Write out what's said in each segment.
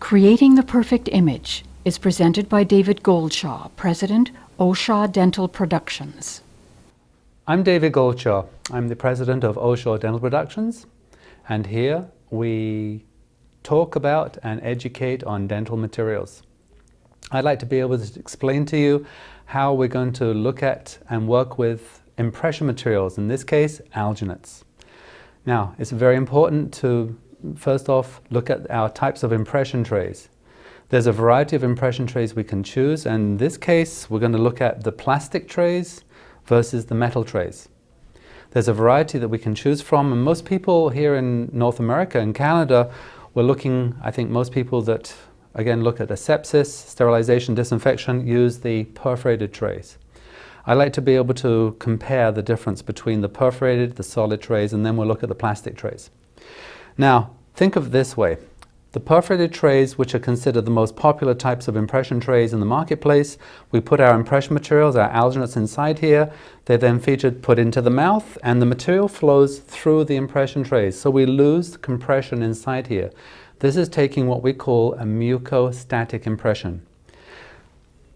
Creating the Perfect Image is presented by David Goldshaw, President, Oshaw Dental Productions. I'm David Goldshaw. I'm the president of Oshaw Dental Productions, and here we talk about and educate on dental materials. I'd like to be able to explain to you how we're going to look at and work with impression materials, in this case, alginates. Now, it's very important to first off look at our types of impression trays. There's a variety of impression trays we can choose, and in this case we're going to look at the plastic trays versus the metal trays. There's a variety that we can choose from, and most people here in North America and Canada, we're looking, I think most people that again look at asepsis, sterilization, disinfection, use the perforated trays. I like to be able to compare the difference between the perforated, the solid trays, and then we'll look at the plastic trays. Now, think of it this way. The perforated trays, which are considered the most popular types of impression trays in the marketplace, we put our impression materials, our alginates inside here. They're then put into the mouth, and the material flows through the impression trays. So we lose compression inside here. This is taking what we call a mucostatic impression.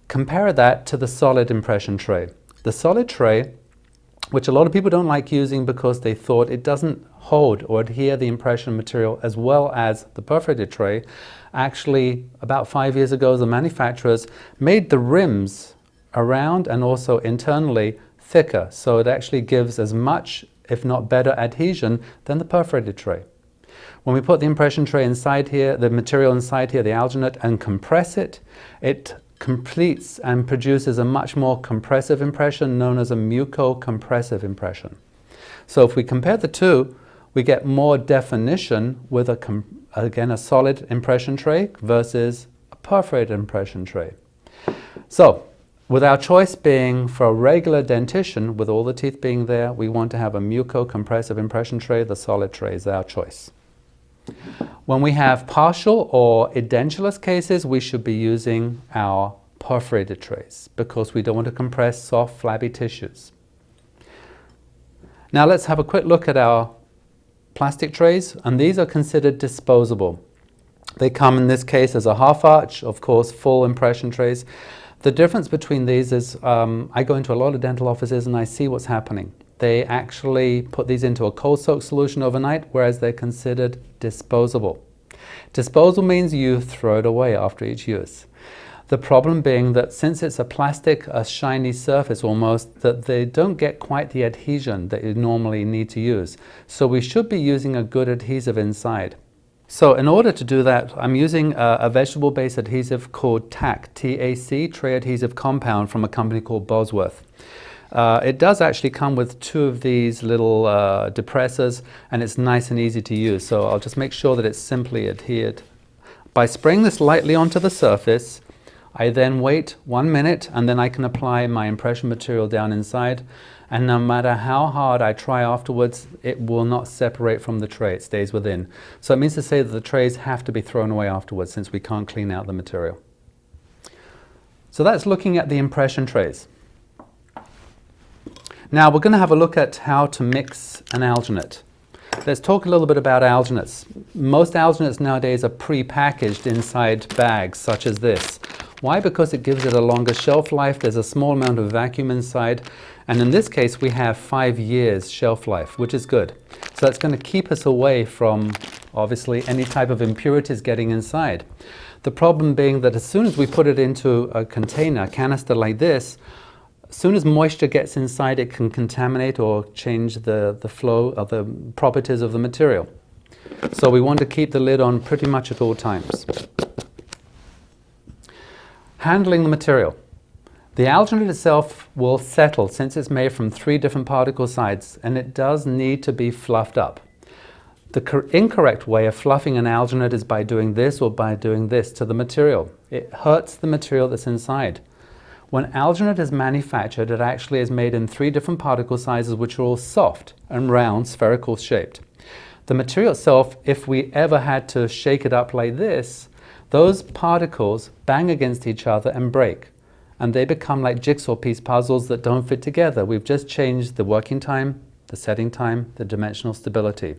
Compare that to the solid impression tray. The solid tray, which a lot of people don't like using because they thought it doesn't hold or adhere the impression material as well as the perforated tray. Actually, about 5 years ago, the manufacturers made the rims around and also internally thicker, so it actually gives as much, if not better, adhesion than the perforated tray. When we put the impression tray inside here, the material inside here, the alginate, and compress it, it completes and produces a much more compressive impression known as a muco-compressive impression. So if we compare the two, we get more definition with again a solid impression tray versus a perforated impression tray. So with our choice being for a regular dentition, with all the teeth being there, we want to have a muco-compressive impression tray. The solid tray is our choice. When we have partial or edentulous cases, we should be using our perforated trays because we don't want to compress soft, flabby tissues. Now let's have a quick look at our plastic trays, and these are considered disposable. They come in this case as a half arch, of course, full impression trays. The difference between these is I go into a lot of dental offices and I see what's happening. They actually put these into a cold soak solution overnight, whereas they're considered disposable. Disposal means you throw it away after each use. The problem being that since it's a plastic, a shiny surface almost, that they don't get quite the adhesion that you normally need to use. So we should be using a good adhesive inside. So in order to do that, I'm using a vegetable-based adhesive called TAC, T-A-C, Tray Adhesive Compound, from a company called Bosworth. It does actually come with two of these little depressors, and it's nice and easy to use. So I'll just make sure that it's simply adhered. By spraying this lightly onto the surface, I then wait 1 minute, and then I can apply my impression material down inside. And no matter how hard I try afterwards, it will not separate from the tray. It stays within. So it means to say that the trays have to be thrown away afterwards since we can't clean out the material. So that's looking at the impression trays. Now we're going to have a look at how to mix an alginate. Let's talk a little bit about alginates. Most alginates nowadays are pre-packaged inside bags such as this. Why? Because it gives it a longer shelf life. There's a small amount of vacuum inside, and in this case we have 5 years shelf life, which is good. So that's going to keep us away from obviously any type of impurities getting inside. The problem being that as soon as we put it into a container, a canister like this, as soon as moisture gets inside, it can contaminate or change the flow of the properties of the material. So we want to keep the lid on pretty much at all times. Handling the material. The alginate itself will settle since it's made from 3 different particle sides, and it does need to be fluffed up. The incorrect way of fluffing an alginate is by doing this or by doing this to the material. It hurts the material that's inside. When alginate is manufactured, it actually is made in 3 different particle sizes, which are all soft and round, spherical shaped. The material itself, if we ever had to shake it up like this, those particles bang against each other and break, and they become like jigsaw piece puzzles that don't fit together. We've just changed the working time, the setting time, the dimensional stability.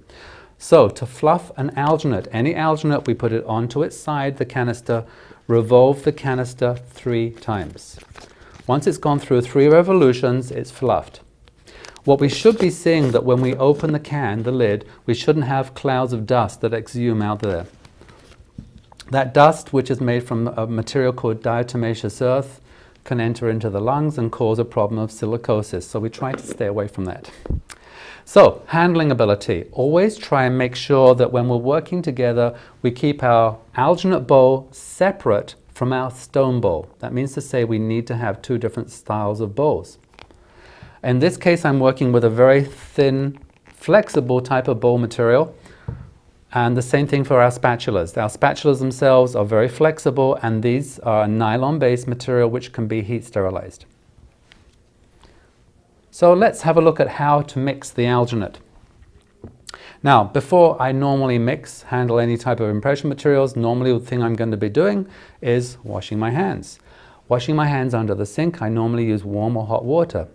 So to fluff an alginate, any alginate, we put it onto its side, the canister, revolve the canister 3 times. Once it's gone through 3 revolutions, it's fluffed. What we should be seeing that when we open the can, the lid, we shouldn't have clouds of dust that exhume out there. That dust, which is made from a material called diatomaceous earth, can enter into the lungs and cause a problem of silicosis. So we try to stay away from that. So, handling ability. Always try and make sure that when we're working together, we keep our alginate bowl separate from our stone bowl. That means to say we need to have 2 different styles of bowls. In this case, I'm working with a very thin, flexible type of bowl material. And the same thing for our spatulas. Our spatulas themselves are very flexible, and these are a nylon-based material which can be heat sterilized. So let's have a look at how to mix the alginate. Now, before I normally handle any type of impression materials, normally the thing I'm going to be doing is washing my hands. Washing my hands under the sink, I normally use warm or hot water.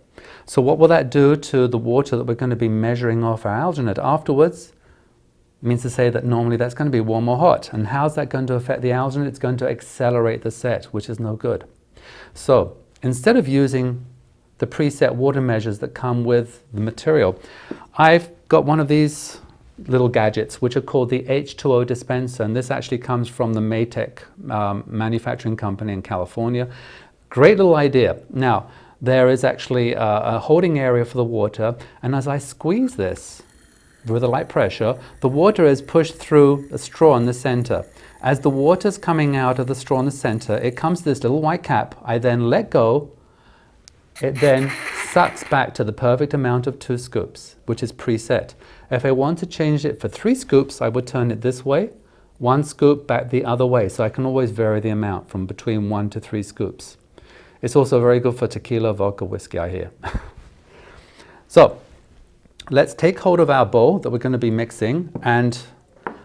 So what will that do to the water that we're going to be measuring off our alginate afterwards? It means to say that normally that's going to be warm or hot. And how's that going to affect the alginate? It's going to accelerate the set, which is no good. So instead of using the preset water measures that come with the material, I've got one of these little gadgets which are called the H2O dispenser, and this actually comes from the Maytech manufacturing company in California. Great little idea. Now, there is actually a holding area for the water, and as I squeeze this with a light pressure, the water is pushed through a straw in the center. As the water's coming out of the straw in the center, it comes to this little white cap. I then let go. It then sucks back to the perfect amount of 2 scoops, which is preset. If I want to change it for 3 scoops, I would turn it this way, 1 scoop back the other way, so I can always vary the amount from between 1 to 3 scoops. It's also very good for tequila, vodka, whiskey, I hear. So, let's take hold of our bowl that we're going to be mixing, and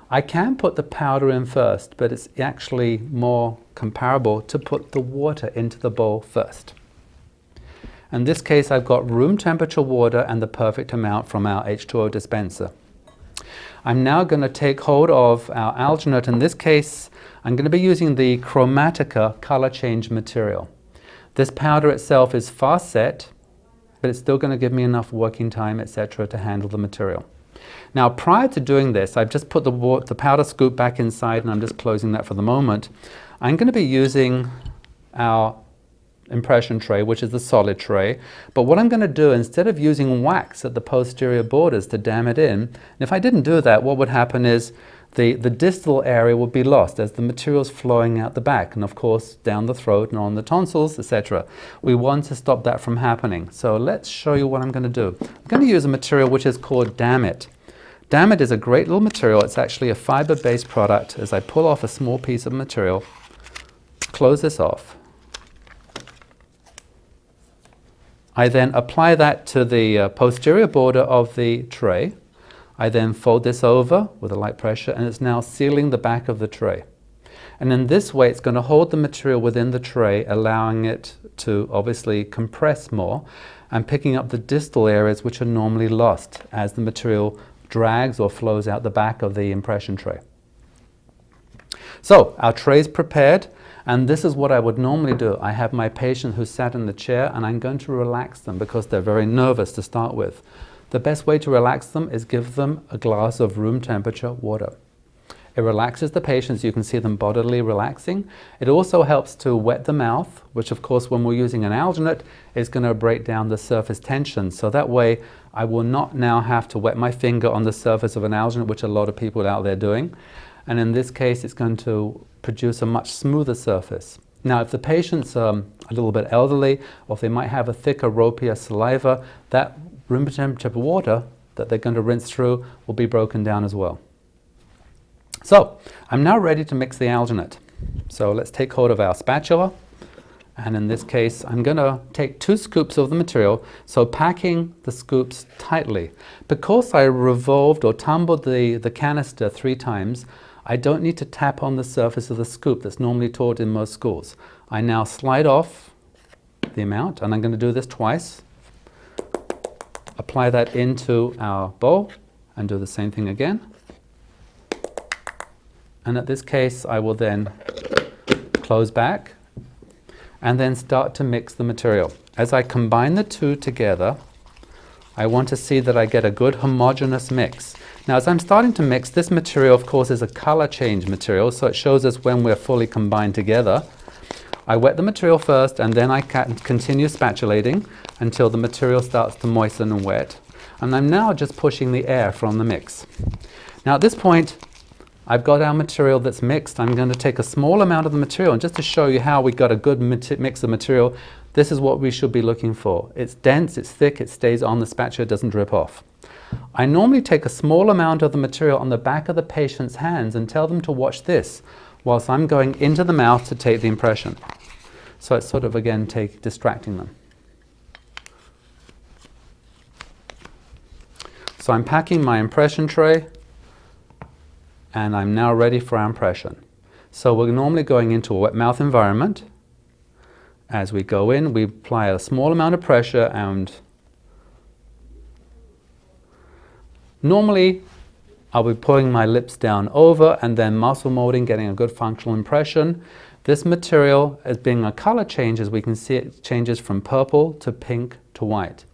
I can put the powder in first, but it's actually more comparable to put the water into the bowl first. In this case, I've got room temperature water and the perfect amount from our H2O dispenser. I'm now going to take hold of our alginate. In this case, I'm going to be using the Kromatica color change material. This powder itself is fast set, but it's still going to give me enough working time, etc., to handle the material. Now, prior to doing this, I've just put the powder scoop back inside, and I'm just closing that for the moment. I'm going to be using our impression tray, which is the solid tray. But what I'm going to do, instead of using wax at the posterior borders to dam it in, and if I didn't do that, what would happen is the distal area would be lost as the material's flowing out the back, and of course down the throat and on the tonsils, etc. We want to stop that from happening. So let's show you what I'm going to do. I'm going to use a material which is called Damit. Damit is a great little material. It's actually a fiber-based product. As I pull off a small piece of material, close this off, I then apply that to the posterior border of the tray. I then fold this over with a light pressure, and it's now sealing the back of the tray. And in this way, it's going to hold the material within the tray, allowing it to obviously compress more and picking up the distal areas which are normally lost as the material drags or flows out the back of the impression tray. So our tray is prepared. And this is what I would normally do. I have my patient who's sat in the chair, and I'm going to relax them because they're very nervous to start with. The best way to relax them is give them a glass of room temperature water. It relaxes the patients. You can see them bodily relaxing. It also helps to wet the mouth, which of course when we're using an alginate is going to break down the surface tension. So that way I will not now have to wet my finger on the surface of an alginate, which a lot of people out there are doing. And in this case, it's going to produce a much smoother surface. Now, if the patient's a little bit elderly, or if they might have a thicker, ropier saliva, that room temperature water that they're going to rinse through will be broken down as well. So, I'm now ready to mix the alginate. So let's take hold of our spatula. And in this case, I'm going to take 2 scoops of the material, so packing the scoops tightly. Because I revolved or tumbled the canister 3 times, I don't need to tap on the surface of the scoop that's normally taught in most schools. I now slide off the amount, and I'm going to do this twice. Apply that into our bowl and do the same thing again. And at this case, I will then close back and then start to mix the material. As I combine the two together, I want to see that I get a good homogeneous mix. Now, as I'm starting to mix, this material, of course, is a color change material, so it shows us when we're fully combined together. I wet the material first, and then I continue spatulating until the material starts to moisten and wet. And I'm now just pushing the air from the mix. Now, at this point, I've got our material that's mixed. I'm going to take a small amount of the material, and just to show you how we got a good mix of material, this is what we should be looking for. It's dense, it's thick, it stays on the spatula, it doesn't drip off. I normally take a small amount of the material on the back of the patient's hands and tell them to watch this whilst I'm going into the mouth to take the impression. So it's sort of, again, distracting them. So I'm packing my impression tray, and I'm now ready for our impression. So we're normally going into a wet mouth environment. As we go in, we apply a small amount of pressure, and normally I'll be pulling my lips down over and then muscle molding, getting a good functional impression. This material, as being a color change, as we can see, it changes from purple to pink to white.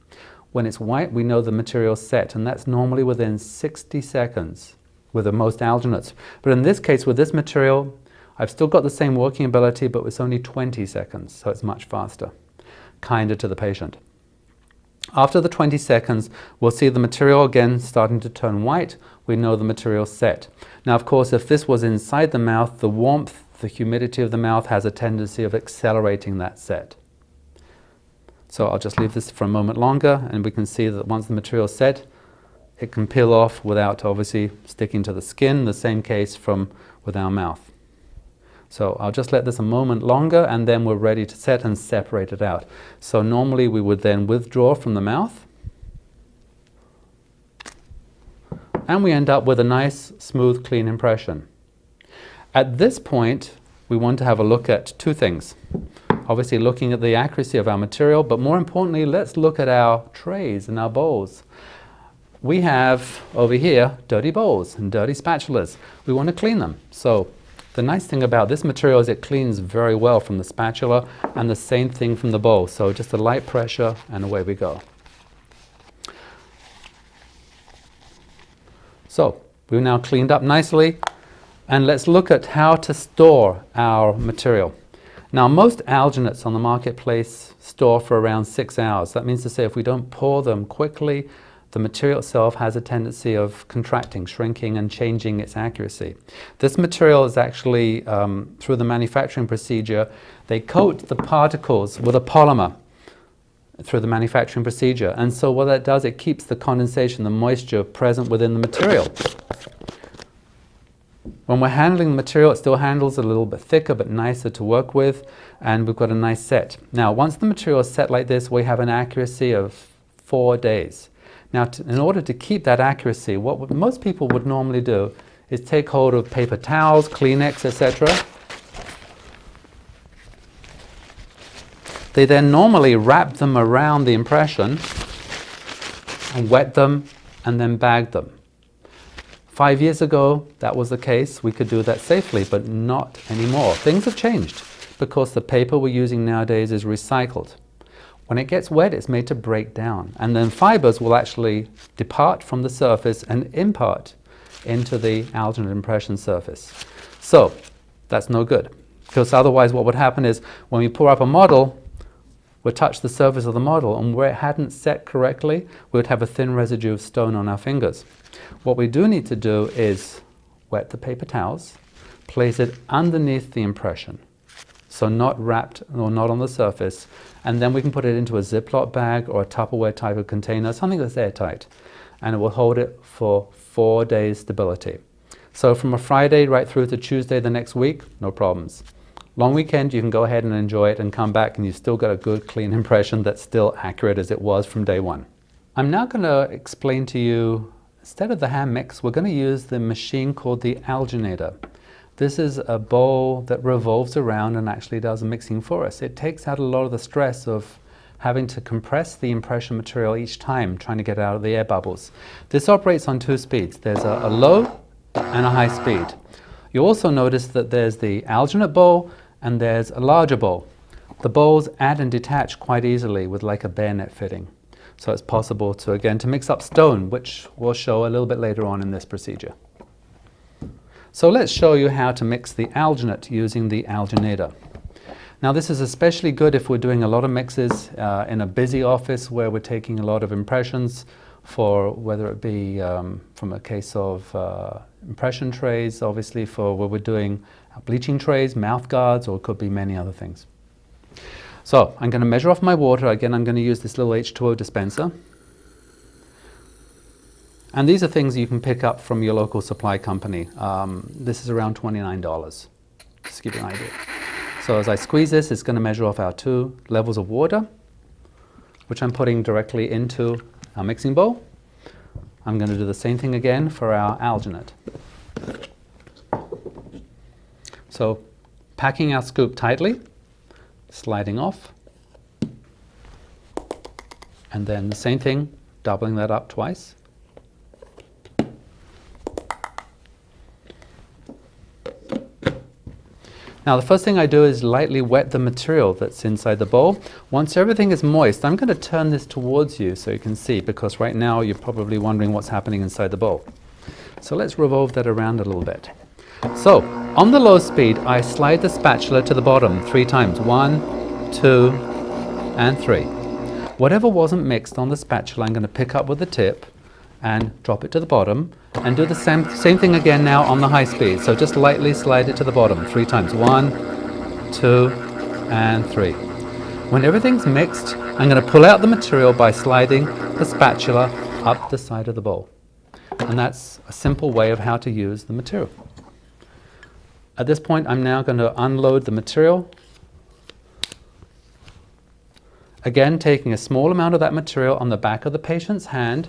When it's white, we know the material's set, and that's normally within 60 seconds with the most alginates. But in this case, with this material, I've still got the same working ability, but it's only 20 seconds, so it's much faster, kinder to the patient. After the 20 seconds, we'll see the material again starting to turn white. We know the material's set. Now, of course, if this was inside the mouth, the warmth, the humidity of the mouth has a tendency of accelerating that set. So I'll just leave this for a moment longer, and we can see that once the material's set, it can peel off without obviously sticking to the skin. The same case with our mouth. So I'll just let this a moment longer, and then we're ready to set and separate it out. So normally we would then withdraw from the mouth, and we end up with a nice, smooth, clean impression. At this point, we want to have a look at two things. Obviously looking at the accuracy of our material, but more importantly, let's look at our trays and our bowls. We have over here dirty bowls and dirty spatulas. We want to clean them. So the nice thing about this material is it cleans very well from the spatula, and the same thing from the bowl. So just a light pressure and away we go. So we've now cleaned up nicely, and let's look at how to store our material. Now, most alginates on the marketplace store for around 6 hours. That means to say if we don't pour them quickly, the material itself has a tendency of contracting, shrinking, and changing its accuracy. This material is actually, through the manufacturing procedure, they coat the particles with a polymer through the manufacturing procedure. And so what that does, it keeps the condensation, the moisture present within the material. When we're handling the material, it still handles a little bit thicker but nicer to work with, and we've got a nice set. Now, once the material is set like this, we have an accuracy of 4 days. Now, in order to keep that accuracy, what most people would normally do is take hold of paper towels, Kleenex, etc. They then normally wrap them around the impression and wet them and then bag them. 5 years ago, that was the case. We could do that safely, but not anymore. Things have changed because the paper we're using nowadays is recycled. When it gets wet, it's made to break down, and then fibers will actually depart from the surface and impart into the alginate impression surface. So that's no good, because otherwise what would happen is when we pour up a model, we'll touch the surface of the model, and where it hadn't set correctly, we would have a thin residue of stone on our fingers. What we do need to do is wet the paper towels, place it underneath the impression, so not wrapped or not on the surface, and then we can put it into a Ziploc bag or a Tupperware type of container, something that's airtight, and it will hold it for 4 days stability. So from a Friday right through to Tuesday the next week, no problems. Long weekend, you can go ahead and enjoy it and come back, and you've still got a good, clean impression that's still accurate as it was from day one. I'm now going to explain to you, instead of the hand mix, we're going to use the machine called the Alginator. This is a bowl that revolves around and actually does mixing for us. It takes out a lot of the stress of having to compress the impression material each time, trying to get out of the air bubbles. This operates on 2 speeds. There's a low and a high speed. You also notice that there's the alginate bowl and there's a larger bowl. The bowls add and detach quite easily with like a bayonet fitting. So it's possible to, again, to mix up stone, which we'll show a little bit later on in this procedure. So let's show you how to mix the alginate using the alginator. Now this is especially good if we're doing a lot of mixes in a busy office where we're taking a lot of impressions for whether it be from a case of impression trays, obviously for where we're doing bleaching trays, mouth guards, or it could be many other things. So I'm going to measure off my water. Again, I'm going to use this little H2O dispenser. And these are things you can pick up from your local supply company. This is around $29, just to give you an idea. So as I squeeze this, it's going to measure off our 2 levels of water, which I'm putting directly into our mixing bowl. I'm going to do the same thing again for our alginate. So packing our scoop tightly, sliding off, and then the same thing, doubling that up twice. Now the first thing I do is lightly wet the material that's inside the bowl. Once everything is moist, I'm going to turn this towards you so you can see, because right now you're probably wondering what's happening inside the bowl. So let's revolve that around a little bit. So on the low speed, I slide the spatula to the bottom 3 times. 1, 2, and 3. Whatever wasn't mixed on the spatula, I'm going to pick up with the tip and drop it to the bottom, and do the same thing again now on the high speed. So just lightly slide it to the bottom 3 times. 1, 2, and 3. When everything's mixed, I'm going to pull out the material by sliding the spatula up the side of the bowl. And that's a simple way of how to use the material. At this point, I'm now going to unload the material. Again, taking a small amount of that material on the back of the patient's hand.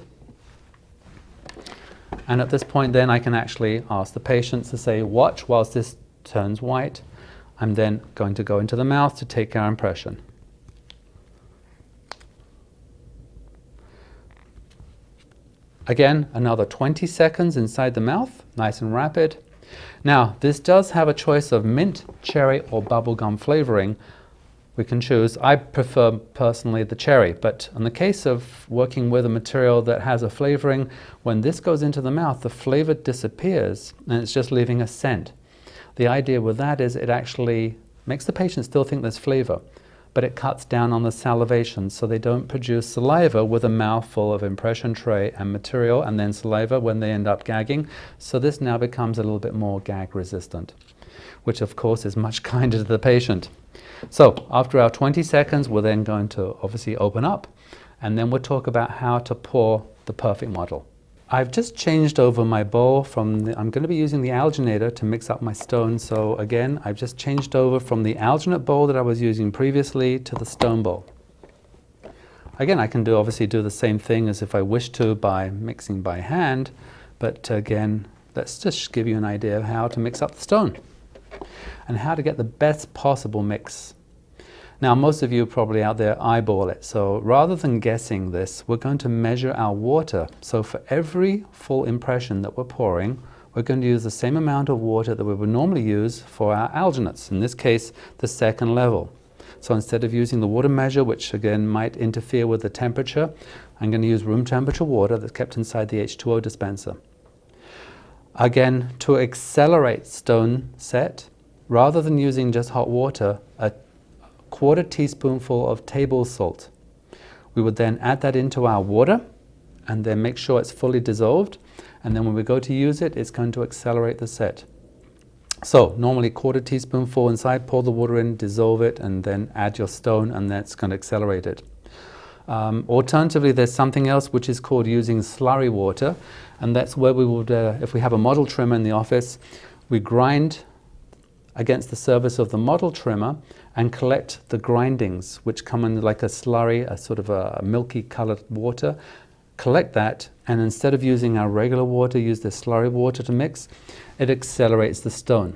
And at this point then I can actually ask the patient to say, watch whilst this turns white. I'm then going to go into the mouth to take our impression. Again, another 20 seconds inside the mouth, nice and rapid. Now, this does have a choice of mint, cherry, or bubblegum flavoring. We can choose. I prefer personally the cherry, but in the case of working with a material that has a flavoring, when this goes into the mouth, the flavor disappears and it's just leaving a scent. The idea with that is it actually makes the patient still think there's flavor, but it cuts down on the salivation so they don't produce saliva with a mouthful of impression tray and material and then saliva when they end up gagging. So this now becomes a little bit more gag resistant, which of course is much kinder to the patient. So after our 20 seconds, we're then going to obviously open up, and then we'll talk about how to pour the perfect model. I've just changed over my bowl from I'm going to be using the alginator to mix up my stone. So again, I've just changed over from the alginate bowl that I was using previously to the stone bowl. Again, I can obviously do the same thing as if I wish to by mixing by hand, but again, let's just give you an idea of how to mix up the stone and how to get the best possible mix. Now, most of you probably out there eyeball it, so rather than guessing this, we're going to measure our water. So for every full impression that we're pouring, we're going to use the same amount of water that we would normally use for our alginates, in this case, the second level. So instead of using the water measure, which again might interfere with the temperature, I'm going to use room temperature water that's kept inside the H2O dispenser. Again, to accelerate stone set, rather than using just hot water, a quarter teaspoonful of table salt. We would then add that into our water and then make sure it's fully dissolved, and then when we go to use it, it's going to accelerate the set. So normally quarter teaspoonful inside, pour the water in, dissolve it, and then add your stone, and that's going to accelerate it. Alternatively, there's something else which is called using slurry water, and that's where we would, if we have a model trimmer in the office, we grind against the surface of the model trimmer and collect the grindings, which come in like a slurry, a sort of a milky colored water. Collect that, and instead of using our regular water, use the slurry water to mix. It accelerates the stone.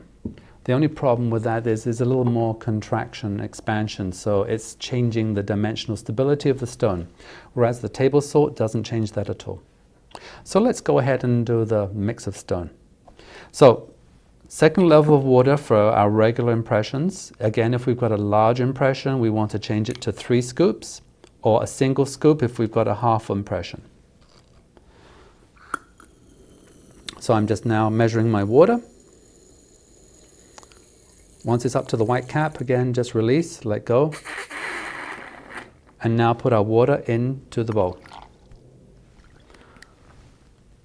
The only problem with that is there's a little more contraction, expansion, so it's changing the dimensional stability of the stone, whereas the table salt doesn't change that at all. So let's go ahead and do the mix of stone. So Second level of water for our regular impressions. Again, if we've got a large impression, we want to change it to 3 scoops, or a single scoop if we've got a half impression. So I'm just now measuring my water. Once it's up to the white cap, again, just release, let go. And now put our water into the bowl.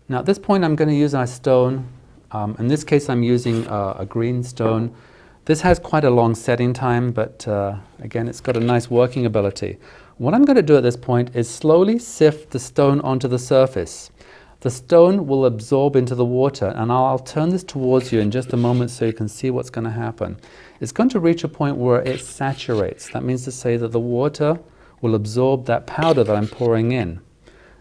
Now at this point I'm going to use our stone. In this case I'm using a green stone. This has quite a long setting time, but again it's got a nice working ability. What I'm going to do at this point is slowly sift the stone onto the surface. The stone will absorb into the water, and I'll turn this towards you in just a moment so you can see what's going to happen. It's going to reach a point where it saturates. That means to say that the water will absorb that powder that I'm pouring in.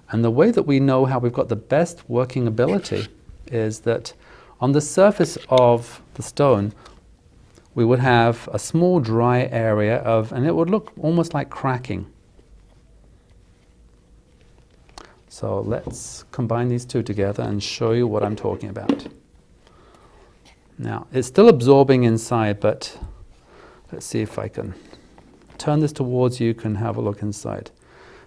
And the way that we know how we've got the best working ability is that on the surface of the stone we would have a small dry area and it would look almost like cracking. So let's combine these two together and show you what I'm talking about. Now it's still absorbing inside, but let's see if I can turn this towards you, can have a look inside.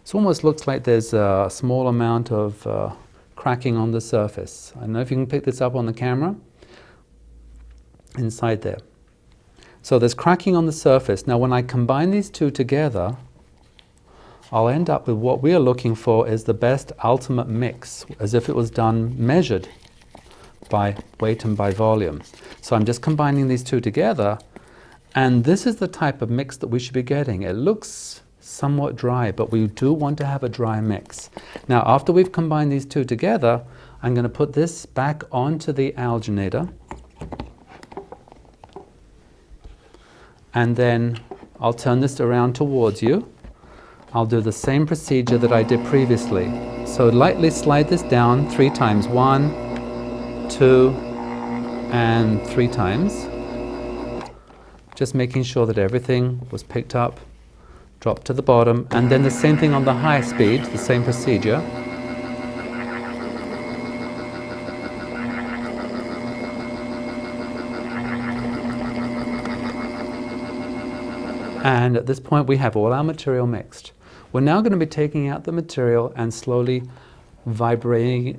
It almost looks like there's a small amount of cracking on the surface. I don't know if you can pick this up on the camera. Inside there. So there's cracking on the surface. Now when I combine these two together, I'll end up with what we are looking for is the best ultimate mix, as if it was done measured by weight and by volume. So I'm just combining these two together, and this is the type of mix that we should be getting. It looks somewhat dry, but we do want to have a dry mix. Now after we've combined these two together, I'm going to put this back onto the alginator, and then I'll turn this around towards you. I'll do the same procedure that I did previously. So lightly slide this down 3 times. 1, 2, and 3 times. Just making sure that everything was picked up, dropped to the bottom, and then the same thing on the high speed, the same procedure. And at this point we have all our material mixed. We're now going to be taking out the material and slowly vibrating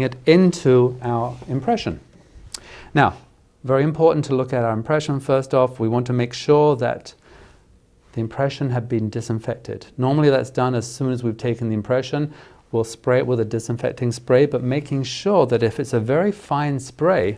it into our impression. Now, very important to look at our impression. First off, we want to make sure that the impression had been disinfected. Normally that's done as soon as we've taken the impression. We'll spray it with a disinfecting spray, but making sure that if it's a very fine spray,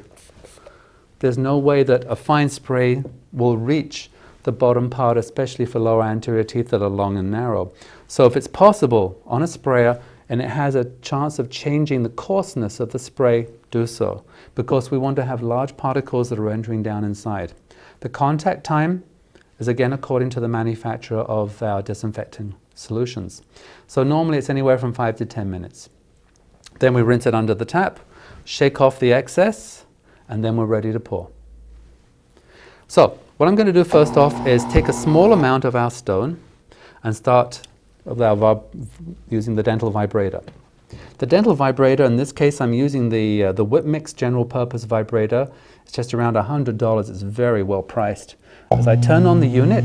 there's no way that a fine spray will reach the bottom part, especially for lower anterior teeth that are long and narrow. So if it's possible on a sprayer and it has a chance of changing the coarseness of the spray, do so, because we want to have large particles that are entering down inside. The contact time is again according to the manufacturer of our disinfecting solutions. So normally it's anywhere from 5 to 10 minutes. Then we rinse it under the tap, shake off the excess, and then we're ready to pour. So what I'm going to do first off is take a small amount of our stone and start using the dental vibrator. The dental vibrator, in this case I'm using the Whip Mix general purpose vibrator. It's just around $100. It's very well priced. As I turn on the unit,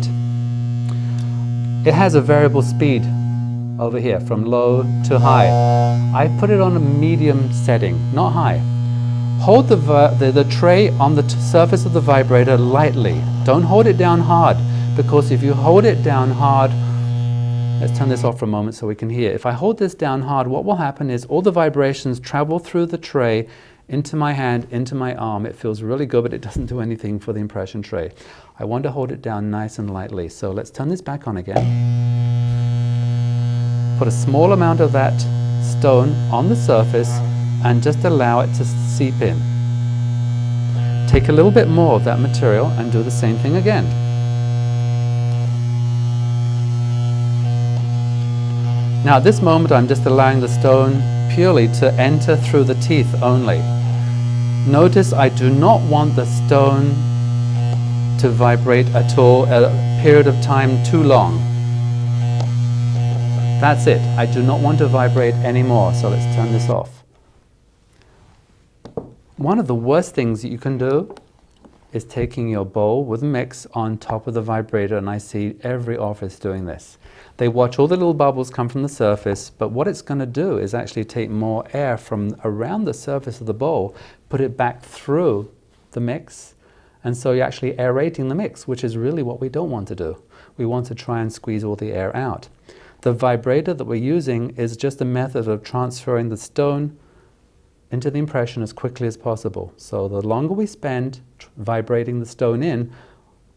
it has a variable speed over here from low to high. I put it on a medium setting, not high. Hold the tray on the surface of the vibrator lightly. Don't hold it down hard, because if you hold it down hard, let's turn this off for a moment so we can hear. If I hold this down hard, what will happen is all the vibrations travel through the tray into my hand, into my arm. It feels really good, but it doesn't do anything for the impression tray. I want to hold it down nice and lightly. So let's turn this back on again. Put a small amount of that stone on the surface and just allow it to seep in. Take a little bit more of that material and do the same thing again. Now at this moment I'm just allowing the stone purely to enter through the teeth only. Notice I do not want the stone to vibrate at all at a period of time too long. That's it. I do not want to vibrate anymore, so let's turn this off. One of the worst things that you can do is taking your bowl with a mix on top of the vibrator, and I see every office doing this. They watch all the little bubbles come from the surface, but what it's going to do is actually take more air from around the surface of the bowl, put it back through the mix, and so you're actually aerating the mix, which is really what we don't want to do. We want to try and squeeze all the air out. The vibrator that we're using is just a method of transferring the stone into the impression as quickly as possible. So the longer we spend vibrating the stone in,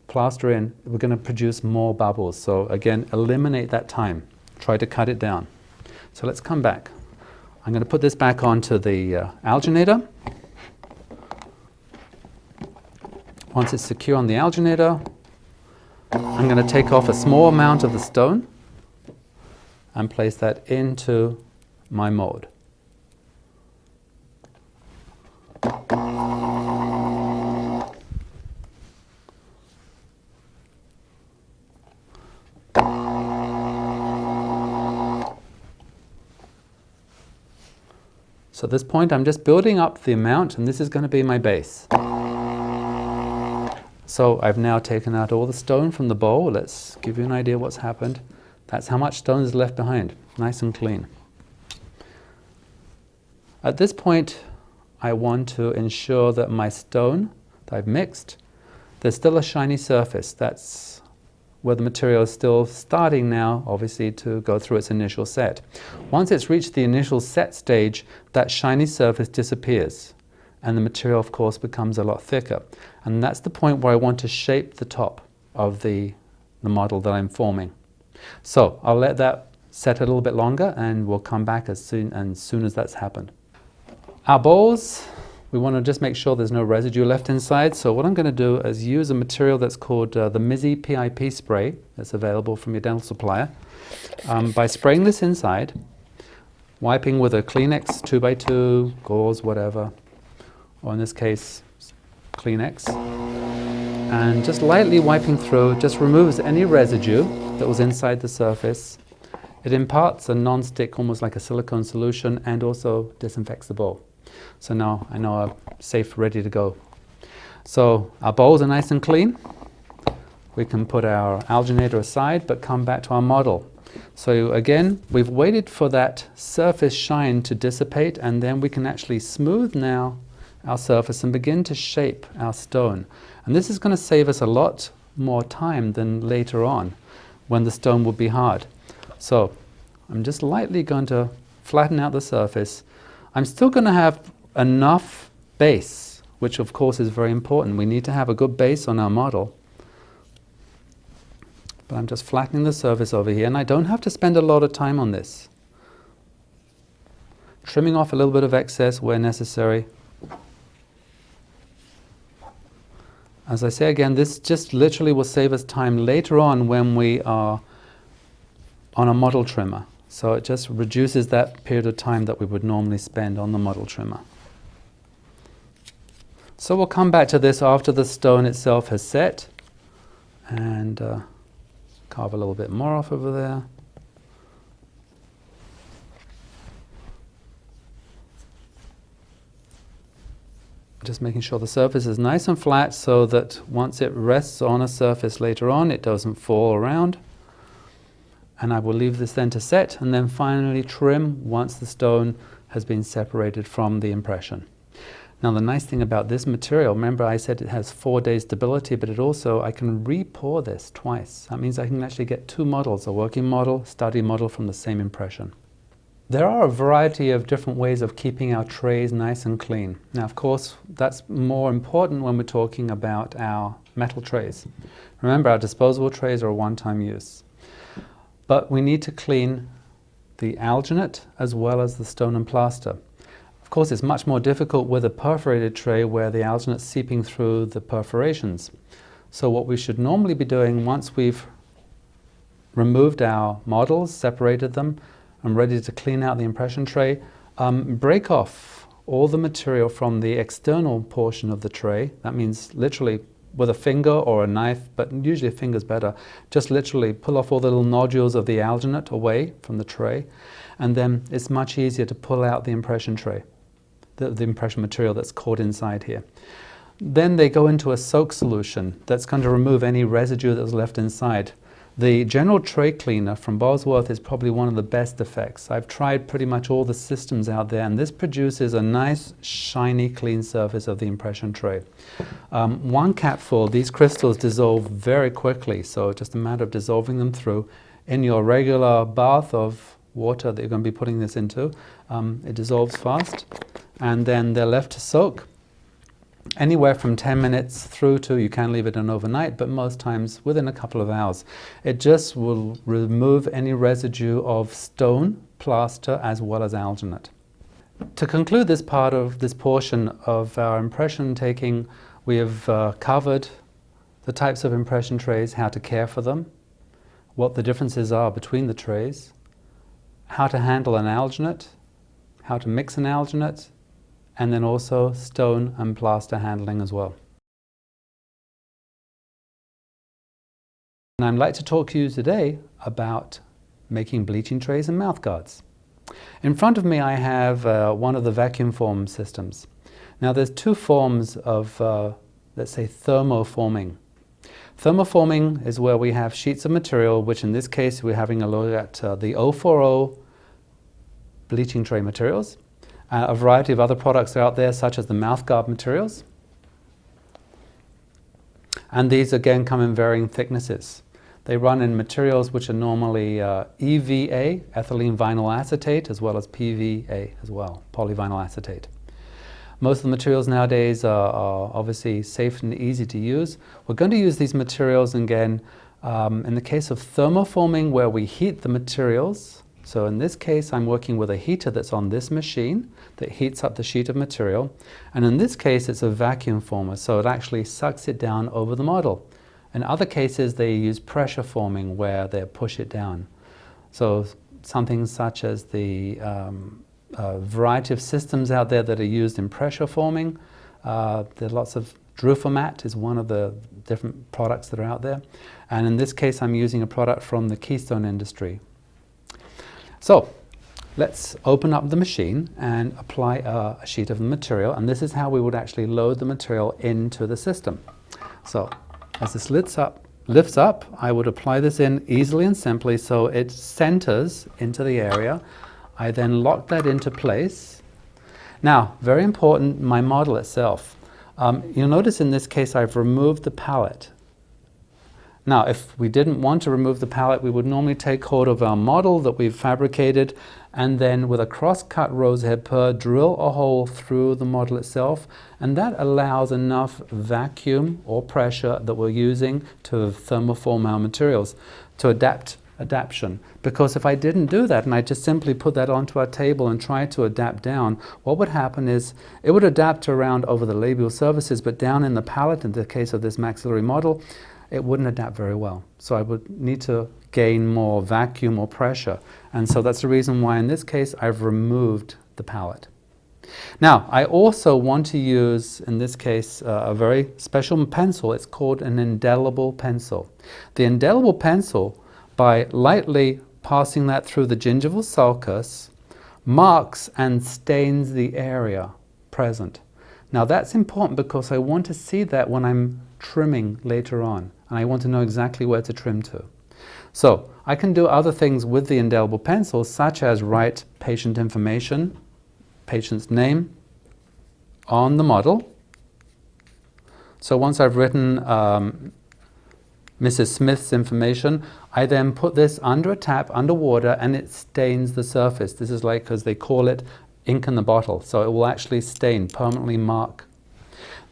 plaster in, we're going to produce more bubbles. So again, eliminate that time. Try to cut it down. So let's come back. I'm going to put this back onto the alginator. Once it's secure on the alginator, I'm going to take off a small amount of the stone and place that into my mold. So at this point I'm just building up the amount, and this is going to be my base. So I've now taken out all the stone from the bowl. Let's give you an idea what's happened. That's how much stone is left behind, nice and clean. At this point I want to ensure that my stone that I've mixed, there's still a shiny surface. That's where the material is still starting now, obviously, to go through its initial set. Once it's reached the initial set stage, that shiny surface disappears, and the material, of course, becomes a lot thicker. And that's the point where I want to shape the top of the model that I'm forming. So I'll let that set a little bit longer, and we'll come back as soon as that's happened. Our bowls, we want to just make sure there's no residue left inside. So what I'm going to do is use a material that's called the Mizzy PIP spray that's available from your dental supplier. By spraying this inside, wiping with a Kleenex 2x2, gauze, whatever, or in this case, Kleenex, and just lightly wiping through, just removes any residue that was inside the surface. It imparts a non-stick, almost like a silicone solution, and also disinfects the bowl. So now I know I'm safe, ready to go. So our bowls are nice and clean. We can put our alginator aside, but come back to our model. So again, we've waited for that surface shine to dissipate, and then we can actually smooth now our surface and begin to shape our stone. And this is going to save us a lot more time than later on when the stone will be hard. So I'm just lightly going to flatten out the surface. I'm still going to have enough base, which of course is very important. We need to have a good base on our model. But I'm just flattening the surface over here, and I don't have to spend a lot of time on this. Trimming off a little bit of excess where necessary. As I say again, this just literally will save us time later on when we are on a model trimmer. So it just reduces that period of time that we would normally spend on the model trimmer. So we'll come back to this after the stone itself has set, and carve a little bit more off over there. Just making sure the surface is nice and flat so that once it rests on a surface later on, it doesn't fall around. And I will leave this then to set, and then finally trim once the stone has been separated from the impression. Now the nice thing about this material, remember I said it has 4 days stability, but it also, I can re-pour this twice. That means I can actually get 2 models, a working model, study model from the same impression. There are a variety of different ways of keeping our trays nice and clean. Now of course that's more important when we're talking about our metal trays. Remember, our disposable trays are a one-time use. But we need to clean the alginate as well as the stone and plaster. Of course, it's much more difficult with a perforated tray where the alginate's seeping through the perforations. So what we should normally be doing once we've removed our models, separated them, and ready to clean out the impression tray, break off all the material from the external portion of the tray. That means literally with a finger or a knife, but usually a finger's better, just literally pull off all the little nodules of the alginate away from the tray, and then it's much easier to pull out the impression tray. the impression material that's caught inside here. Then they go into a soak solution that's going to remove any residue that was left inside. The general tray cleaner from Bosworth is probably one of the best effects. I've tried pretty much all the systems out there, and this produces a nice, shiny, clean surface of the impression tray. One capful, these crystals dissolve very quickly, so just a matter of dissolving them through. In your regular bath of water that you're going to be putting this into, it dissolves fast, and then they're left to soak. Anywhere from 10 minutes through to, you can leave it in overnight, but most times within a couple of hours. It just will remove any residue of stone, plaster, as well as alginate. To conclude this part of this portion of our impression taking, we have covered the types of impression trays, how to care for them, what the differences are between the trays, how to handle an alginate, how to mix an alginate, and then also stone and plaster handling as well. And I'd like to talk to you today about making bleaching trays and mouthguards. In front of me I have one of the vacuum form systems. Now there's two forms of, let's say, thermoforming. Thermoforming is where we have sheets of material, which in this case we're having a look at the 040 bleaching tray materials. A variety of other products are out there, such as the mouthguard materials. And these again come in varying thicknesses. They run in materials which are normally EVA, ethylene vinyl acetate, as well as PVA as well, polyvinyl acetate. Most of the materials nowadays are obviously safe and easy to use. We're going to use these materials again in the case of thermoforming, where we heat the materials. So in this case, I'm working with a heater that's on this machine that heats up the sheet of material. And in this case, it's a vacuum former, so it actually sucks it down over the model. In other cases, they use pressure forming, where they push it down. So something such as the variety of systems out there that are used in pressure forming. There are lots of Druformat is one of the different products that are out there. And in this case, I'm using a product from the Keystone industry. So let's open up the machine and apply a sheet of the material, and this is how we would actually load the material into the system. So as this lifts up, I would apply this in easily and simply so it centers into the area. I then lock that into place. Now, very important, my model itself. You'll notice in this case I've removed the pallet. Now, if we didn't want to remove the pallet, we would normally take hold of our model that we've fabricated, and then with a cross-cut rosehead burr, drill a hole through the model itself, and that allows enough vacuum or pressure that we're using to thermoform our materials, to adaptation. Because if I didn't do that and I just simply put that onto our table and try to adapt down, what would happen is it would adapt around over the labial surfaces, but down in the pallet, in the case of this maxillary model, it wouldn't adapt very well. So I would need to gain more vacuum or pressure. And so that's the reason why in this case I've removed the pallet. Now, I also want to use, in this case, a very special pencil. It's called an indelible pencil. The indelible pencil, by lightly passing that through the gingival sulcus, marks and stains the area present. Now that's important because I want to see that when I'm trimming later on, and I want to know exactly where to trim to. So I can do other things with the indelible pencil, such as write patient information, patient's name on the model. So once I've written Mrs. Smith's information, I then put this under a tap, underwater, and it stains the surface. This is like, as they call it, ink in the bottle. So it will actually stain, permanently mark.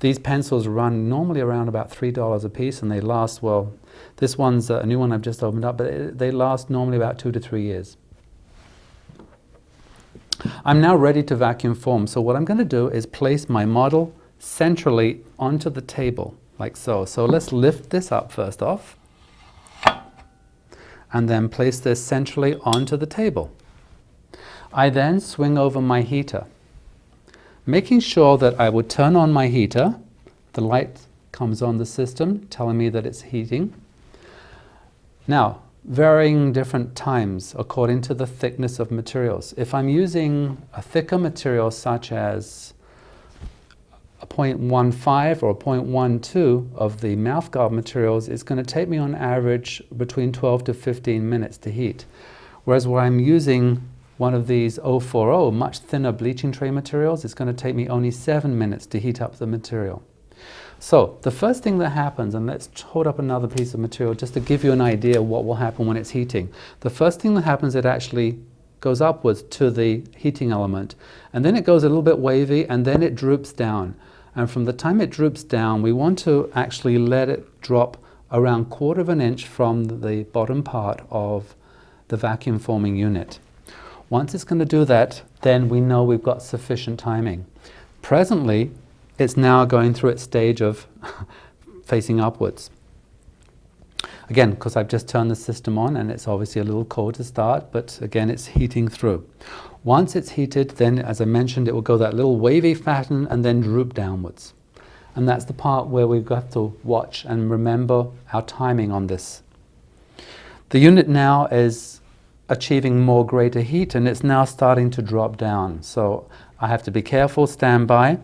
These pencils run normally around about $3 a piece, and they last, well, this one's a new one I've just opened up, but they last normally about 2 to 3 years. I'm now ready to vacuum form. So what I'm going to do is place my model centrally onto the table, like so. So let's lift this up first off, and then place this centrally onto the table. I then swing over my heater, making sure that I would turn on my heater. The light comes on the system telling me that it's heating. Now, varying different times according to the thickness of materials. If I'm using a thicker material such as a 0.15 or a 0.12 of the mouthguard materials, it's going to take me on average between 12 to 15 minutes to heat. Whereas where I'm using one of these 040, much thinner bleaching tray materials, it's going to take me only 7 minutes to heat up the material. So the first thing that happens, and let's hold up another piece of material just to give you an idea of what will happen when it's heating. The first thing that happens, it actually goes upwards to the heating element, and then it goes a little bit wavy, and then it droops down. And from the time it droops down, we want to actually let it drop around 1/4 inch from the bottom part of the vacuum forming unit. Once it's going to do that, then we know we've got sufficient timing. Presently, it's now going through its stage of facing upwards. Again, because I've just turned the system on and it's obviously a little cold to start, but again, it's heating through. Once it's heated, then as I mentioned, it will go that little wavy pattern and then droop downwards. And that's the part where we've got to watch and remember our timing on this. The unit now is achieving more greater heat and it's now starting to drop down. So I have to be careful, stand by.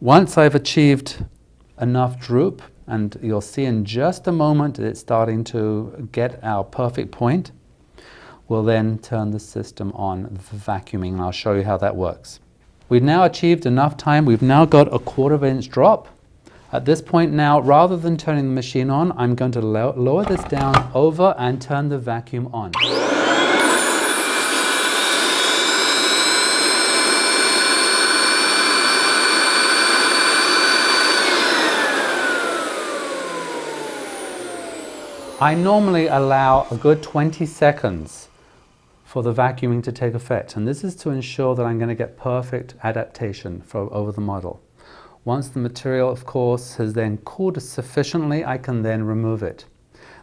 Once I've achieved enough droop, and you'll see in just a moment that it's starting to get our perfect point, we'll then turn the system on for vacuuming, and I'll show you how that works. We've now achieved enough time. We've now got a 1/4 inch drop. At this point now, rather than turning the machine on, I'm going to lower this down over and turn the vacuum on. I normally allow a good 20 seconds for the vacuuming to take effect, and this is to ensure that I'm going to get perfect adaptation over the model. Once the material, of course, has then cooled sufficiently, I can then remove it.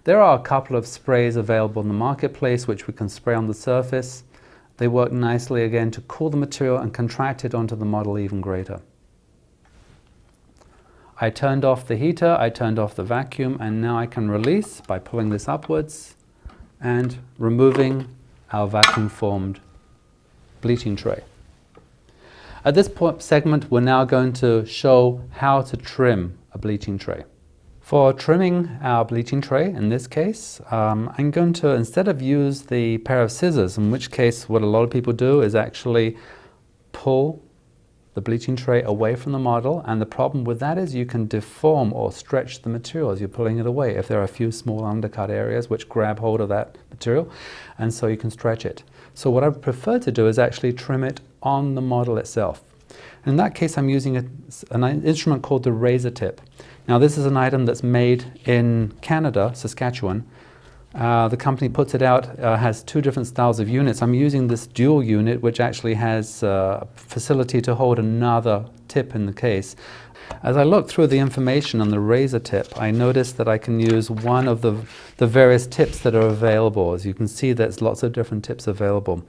There are a couple of sprays available in the marketplace which we can spray on the surface. They work nicely again to cool the material and contract it onto the model even greater. I turned off the heater, I turned off the vacuum, and now I can release by pulling this upwards and removing our vacuum formed bleaching tray. At this segment, we're now going to show how to trim a bleaching tray. For trimming our bleaching tray, in this case, I'm going to, instead of use the pair of scissors, in which case what a lot of people do is actually pull the bleaching tray away from the model, and the problem with that is you can deform or stretch the material as you're pulling it away if there are a few small undercut areas which grab hold of that material, and so you can stretch it. So what I prefer to do is actually trim it on the model itself. In that case, I'm using an instrument called the razor tip. Now this is an item that's made in Canada, Saskatchewan. The company puts it out, has 2 different styles of units. I'm using this dual unit which actually has a facility to hold another tip in the case. As I look through the information on the razor tip, I noticed that I can use one of the various tips that are available. As you can see, there's lots of different tips available.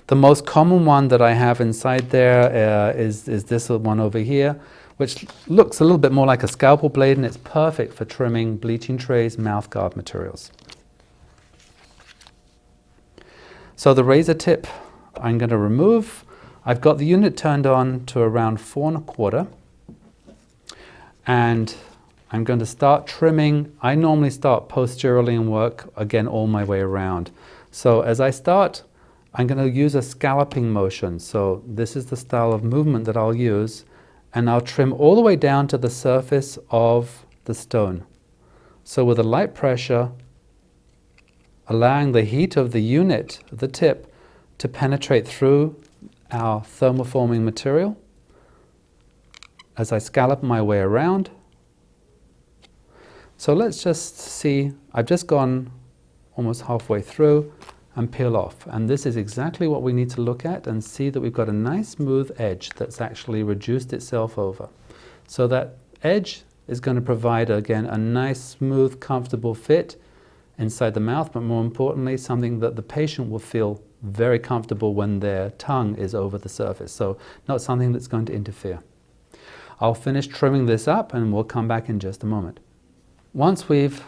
The most common one that I have inside there is this one over here, which looks a little bit more like a scalpel blade, and it's perfect for trimming bleaching trays, mouthguard materials. So the razor tip I'm going to remove. I've got the unit turned on to around 4 1/4, and I'm going to start trimming. I normally start posteriorly and work again all my way around. So as I start, I'm going to use a scalloping motion. So this is the style of movement that I'll use, and I'll trim all the way down to the surface of the stone. So with a light pressure, allowing the heat of the unit, the tip, to penetrate through our thermoforming material as I scallop my way around. So let's just see, I've just gone almost halfway through and peel off. And this is exactly what we need to look at and see that we've got a nice smooth edge that's actually reduced itself over. So that edge is going to provide, again, a nice, smooth, comfortable fit inside the mouth, but more importantly, something that the patient will feel very comfortable when their tongue is over the surface. So not something that's going to interfere. I'll finish trimming this up and we'll come back in just a moment. Once we've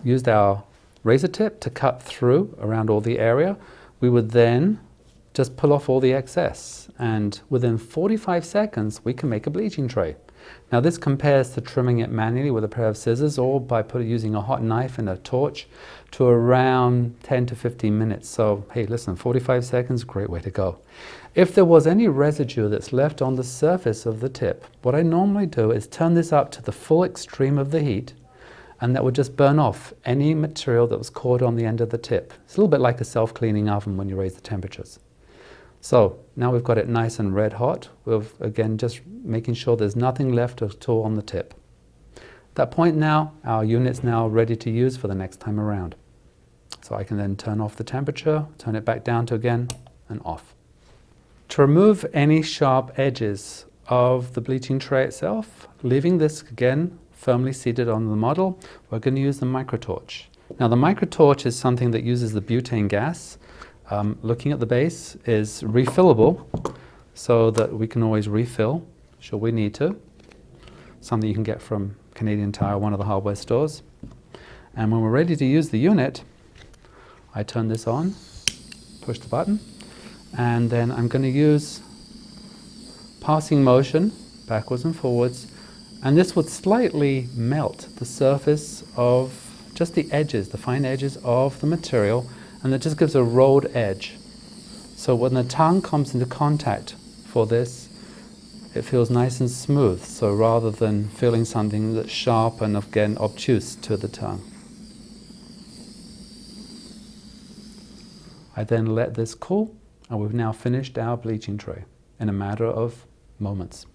used our razor tip to cut through around all the area. We would then just pull off all the excess, and within 45 seconds we can make a bleaching tray. Now this compares to trimming it manually with a pair of scissors or by using a hot knife and a torch to around 10 to 15 minutes. So hey, listen, 45 seconds, great way to go. If there was any residue that's left on the surface of the tip, what I normally do is turn this up to the full extreme of the heat, and that would just burn off any material that was caught on the end of the tip. It's a little bit like a self-cleaning oven when you raise the temperatures. So now we've got it nice and red hot. We're again just making sure there's nothing left at all on the tip. At that point now, our unit's now ready to use for the next time around. So I can then turn off the temperature, turn it back down to again, and off. To remove any sharp edges of the bleaching tray itself, leaving this again firmly seated on the model, we're going to use the microtorch. Now the microtorch is something that uses the butane gas. Looking at the base is refillable, so that we can always refill should we need to. Something you can get from Canadian Tire, one of the hardware stores. And when we're ready to use the unit, I turn this on, push the button, and then I'm going to use passing motion backwards and forwards, and this would slightly melt the surface of just the edges, the fine edges of the material, and it just gives a rolled edge. So when the tongue comes into contact for this, it feels nice and smooth, so rather than feeling something that's sharp and again obtuse to the tongue. I then let this cool, and we've now finished our bleaching tray in a matter of moments.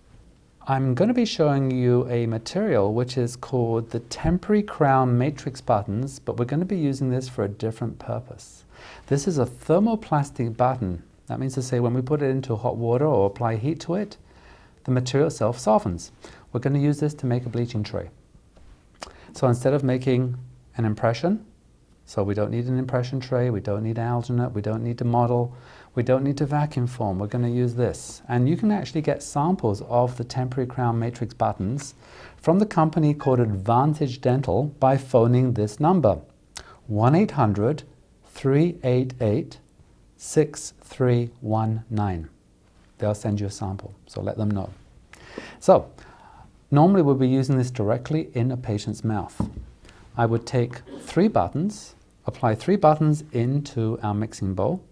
I'm going to be showing you a material which is called the temporary crown matrix buttons, but we're going to be using this for a different purpose. This is a thermoplastic button. That means to say when we put it into hot water or apply heat to it, the material itself softens. We're going to use this to make a bleaching tray. So instead of making an impression, so we don't need an impression tray, we don't need alginate, we don't need to model, we don't need to vacuum form, we're going to use this. And you can actually get samples of the temporary crown matrix buttons from the company called Advantage Dental by phoning this number, 1-800-388-6319. They'll send you a sample, so let them know. So, normally we'll be using this directly in a patient's mouth. I would take 3 buttons, apply 3 buttons into our mixing bowl,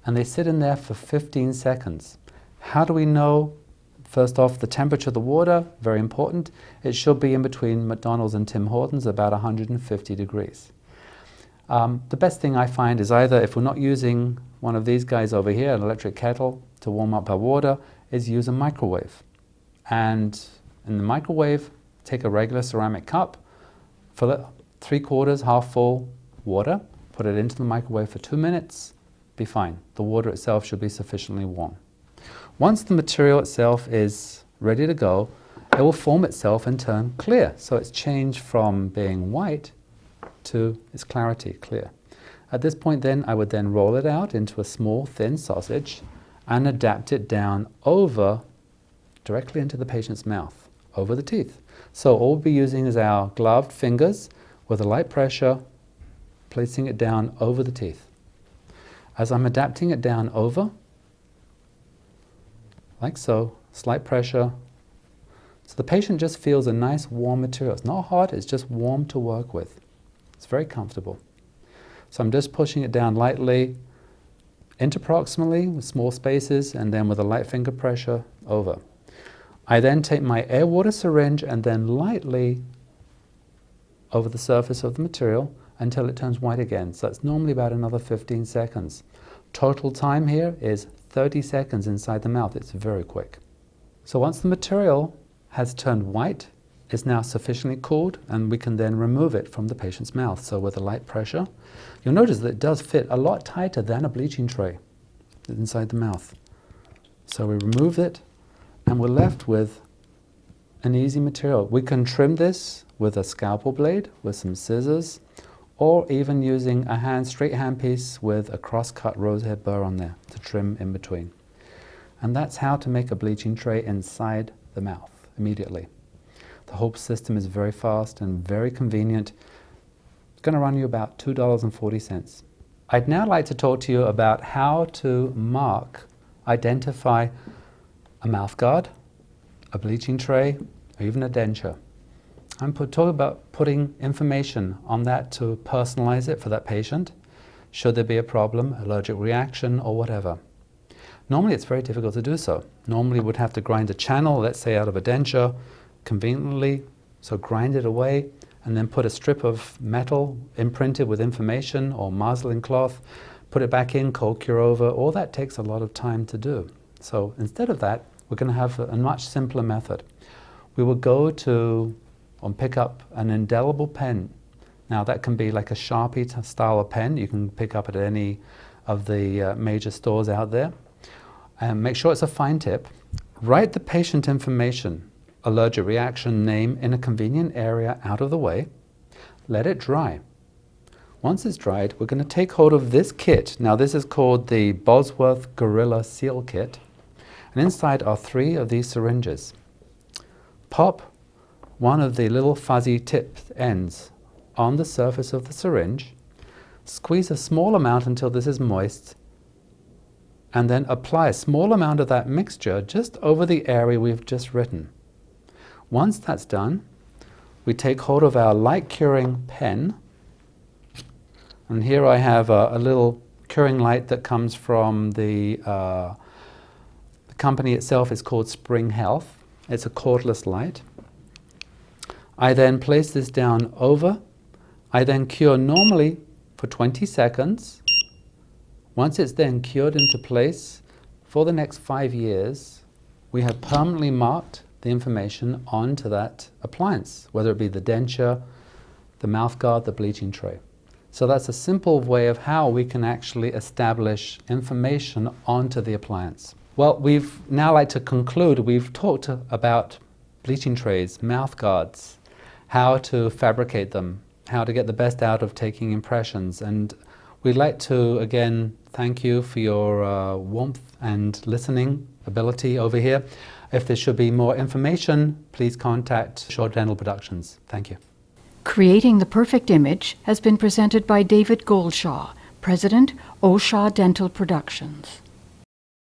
and they sit in there for 15 seconds. How do we know? First off, the temperature of the water, very important. It should be in between McDonald's and Tim Hortons, about 150 degrees. The best thing I find is either, if we're not using one of these guys over here, an electric kettle to warm up our water, is use a microwave. And in the microwave, take a regular ceramic cup, fill it 3/4, half full water, put it into the microwave for 2 minutes, be fine. The water itself should be sufficiently warm. Once the material itself is ready to go, it will form itself and turn clear. So it's changed from being white to its clarity, clear. At this point then, I would then roll it out into a small thin sausage and adapt it down over, directly into the patient's mouth, over the teeth. So all we'll be using is our gloved fingers with a light pressure, placing it down over the teeth. As I'm adapting it down over, like so, slight pressure, so the patient just feels a nice warm material. It's not hot, it's just warm to work with. It's very comfortable. So I'm just pushing it down lightly, interproximally with small spaces, and then with a light finger pressure over. I then take my air water syringe and then lightly over the surface of the material until it turns white again. So it's normally about another 15 seconds. Total time here is 30 seconds inside the mouth. It's very quick. So once the material has turned white, it's now sufficiently cooled, and we can then remove it from the patient's mouth. So with a light pressure, you'll notice that it does fit a lot tighter than a bleaching tray inside the mouth. So we remove it, and we're left with an easy material. We can trim this with a scalpel blade, with some scissors, or even using a straight handpiece with a cross-cut rosehead burr on there to trim in between. And that's how to make a bleaching tray inside the mouth immediately. The whole system is very fast and very convenient. It's going to run you about $2.40. I'd now like to talk to you about how to identify a mouthguard, a bleaching tray, or even a denture. I'm talking about putting information on that to personalize it for that patient, should there be a problem, allergic reaction, or whatever. Normally it's very difficult to do so. Normally we'd have to grind a channel, let's say out of a denture, conveniently, so grind it away, and then put a strip of metal imprinted with information or muslin cloth, put it back in, cold cure over. All that takes a lot of time to do. So instead of that, we're going to have a much simpler method. We will go to and pick up an indelible pen. Now that can be like a Sharpie style of pen you can pick up at any of the major stores out there. And make sure it's a fine tip. Write the patient information, allergic reaction, name in a convenient area out of the way. Let it dry. Once it's dried, we're going to take hold of this kit. Now this is called the Bosworth Gorilla Seal Kit. And inside are 3 of these syringes. Pop one of the little fuzzy tip ends on the surface of the syringe, squeeze a small amount until this is moist, and then apply a small amount of that mixture just over the area we've just written. Once that's done, we take hold of our light curing pen, and here I have a little curing light that comes from the company itself is called Spring Health. It's a cordless light. I then place this down over. I then cure normally for 20 seconds. Once it's then cured into place, for the next 5 years, we have permanently marked the information onto that appliance, whether it be the denture, the mouthguard, the bleaching tray. So that's a simple way of how we can actually establish information onto the appliance. Well, we've now like to conclude. We've talked about bleaching trays, mouthguards, how to fabricate them, how to get the best out of taking impressions. And we'd like to, again, thank you for your warmth and listening ability over here. If there should be more information, please contact Shaw Dental Productions. Thank you. Creating the Perfect Image has been presented by David Goldshaw, President, Oshaw Dental Productions.